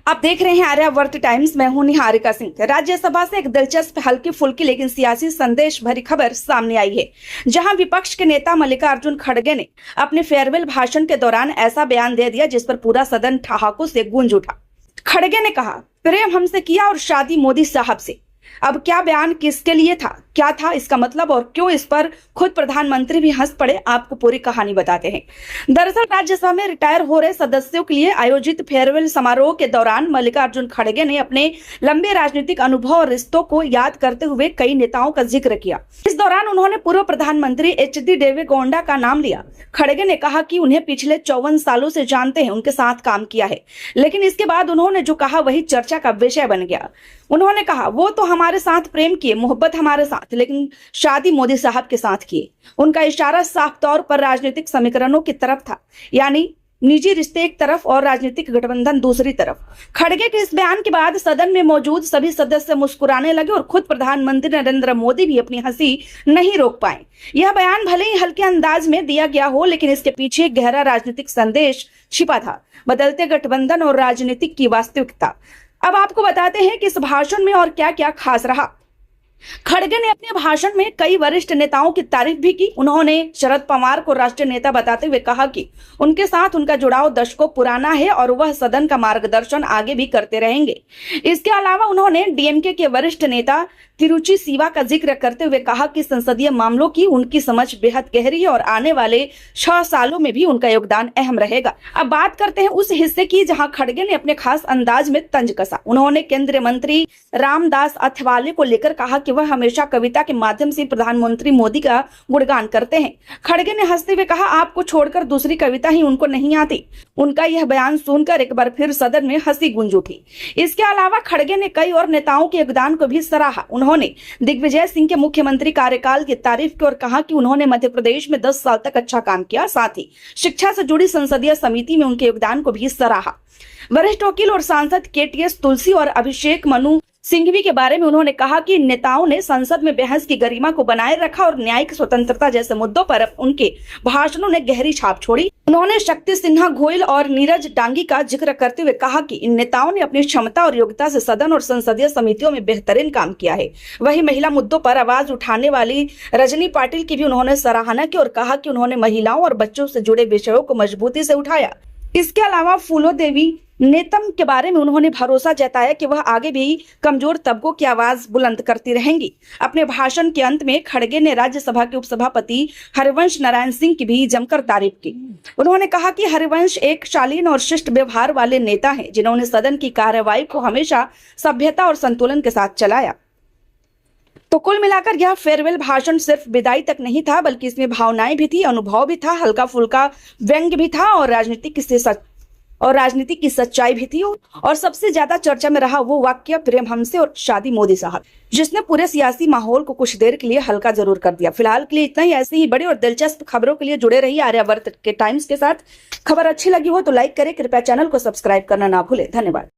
आप देख रहे हैं आर्यावर्त टाइम्स। मैं हूं निहारिका सिंह। राज्यसभा से एक दिलचस्प हल्की फुल्की लेकिन सियासी संदेश भरी खबर सामने आई है, जहां विपक्ष के नेता मल्लिकार्जुन खड़गे ने अपने फेयरवेल भाषण के दौरान ऐसा बयान दे दिया जिस पर पूरा सदन ठहाकों से गूंज उठा। खड़गे ने कहा, प्रेम हमसे किया और शादी मोदी साहब से। अब क्या बयान किसके लिए था, क्या था इसका मतलब और क्यों इस पर खुद प्रधानमंत्री भी हंस पड़े, आपको पूरी कहानी बताते हैं। दरअसल राज्यसभा में रिटायर हो रहे सदस्यों के लिए आयोजित फेयरवेल समारोह के दौरान मल्लिकार्जुन खड़गे ने अपने लंबे राजनीतिक अनुभव और रिश्तों को याद करते हुए कई नेताओं का जिक्र किया। इस दौरान उन्होंने पूर्व प्रधानमंत्री एच.डी. देवेगौड़ा का नाम लिया। खड़गे ने कहा कि उन्हें पिछले 54 सालों से जानते हैं, उनके साथ काम किया है। लेकिन इसके बाद उन्होंने जो कहा वही चर्चा का विषय बन गया। उन्होंने कहा, वो तो हमारे साथ प्रेम किए, मोहब्बत हमारे साथ, लेकिन शादी मोदी साहब के साथ किए। उनका इशारा साफ तौर पर राजनीतिक समीकरणों की तरफ था, यानी निजी रिश्ते एक तरफ और राजनीतिक गठबंधन दूसरी तरफ। खड़गे के इस बयान के बाद सदन में मौजूद सभी सदस्य मुस्कुराने लगे और खुद प्रधानमंत्री नरेंद्र मोदी भी अपनी हंसी नहीं रोक पाए। यह बयान भले ही हल्के अंदाज में दिया गया हो, लेकिन इसके पीछे एक गहरा राजनीतिक संदेश छिपा था, बदलते गठबंधन और राजनीतिक की वास्तविकता। अब आपको बताते हैं कि इस भाषण में और क्या क्या खास रहा। खड़गे ने अपने भाषण में कई वरिष्ठ नेताओं की तारीफ भी की। उन्होंने शरद पवार को राष्ट्रीय नेता बताते हुए कहा कि उनके साथ उनका जुड़ाव दशकों पुराना है और वह सदन का मार्गदर्शन आगे भी करते रहेंगे। इसके अलावा उन्होंने डीएमके के वरिष्ठ नेता तिरुचि सिवा का जिक्र करते हुए कहा कि संसदीय मामलों की उनकी समझ बेहद गहरी है और आने वाले 6 सालों में भी उनका योगदान अहम रहेगा। अब बात करते हैं उस हिस्से की जहां खड़गे ने अपने खास अंदाज में तंज कसा। उन्होंने केंद्रीय मंत्री रामदास अथवाले को लेकर कहा कि वह हमेशा कविता के माध्यम से प्रधानमंत्री मोदी का गुणगान करते हैं। खड़गे ने हंसते हुए कहा, आपको छोड़कर दूसरी कविता ही उनको नहीं आती। उनका यह बयान सुनकर एक बार फिर सदन में हंसी गूंज उठी। इसके अलावा खड़गे ने कई और नेताओं के योगदान को भी सराहा। उन्होंने दिग्विजय सिंह के मुख्यमंत्री कार्यकाल की तारीफ की और कहा कि उन्होंने मध्य प्रदेश में 10 साल तक अच्छा काम किया। साथ ही शिक्षा से जुड़ी संसदीय समिति में उनके योगदान को भी सराहा। वरिष्ठ वकील और सांसद केटीएस तुलसी और अभिषेक मनु सिंघवी के बारे में उन्होंने कहा कि नेताओं ने संसद में बहस की गरिमा को बनाए रखा और न्यायिक स्वतंत्रता जैसे मुद्दों पर उनके भाषणों ने गहरी छाप छोड़ी। उन्होंने शक्ति सिन्हा गोयल और नीरज डांगी का जिक्र करते हुए कहा कि इन नेताओं ने अपनी क्षमता और योग्यता से सदन और संसदीय समितियों में बेहतरीन काम किया है। वहीं महिला मुद्दों पर आवाज उठाने वाली रजनी पाटिल की भी उन्होंने सराहना की और कहा कि उन्होंने महिलाओं और बच्चों से जुड़े विषयों को मजबूती से उठाया। इसके अलावा फूलो देवी नेतम के बारे में उन्होंने भरोसा जताया कि वह आगे भी कमजोर तबकों की आवाज बुलंद करती रहेंगी। अपने भाषण के अंत में खड़गे ने राज्यसभा के उपसभापति हरिवंश नारायण सिंह की भी जमकर तारीफ की। उन्होंने कहा कि हरिवंश एक शालीन और शिष्ट व्यवहार वाले नेता हैं, जिन्होंने सदन की कार्यवाही को हमेशा सभ्यता और संतुलन के साथ चलाया। तो कुल मिलाकर यह फेयरवेल भाषण सिर्फ विदाई तक नहीं था, बल्कि इसमें भावनाएं भी थी, अनुभव भी था, हल्का फुल्का व्यंग्य भी था और राजनीति की सच्चाई भी थी। और सबसे ज्यादा चर्चा में रहा वो वाक्य, प्रेम हमसे और शादी मोदी साहब, जिसने पूरे सियासी माहौल को कुछ देर के लिए हल्का जरूर कर दिया। फिलहाल के लिए इतना ही। ऐसी ही बड़ी और दिलचस्प खबरों के लिए जुड़े रहिए आर्यावर्त के टाइम्स के साथ। खबर अच्छी लगी हो तो लाइक करें, कृपया चैनल को सब्सक्राइब करना ना भूलें। धन्यवाद।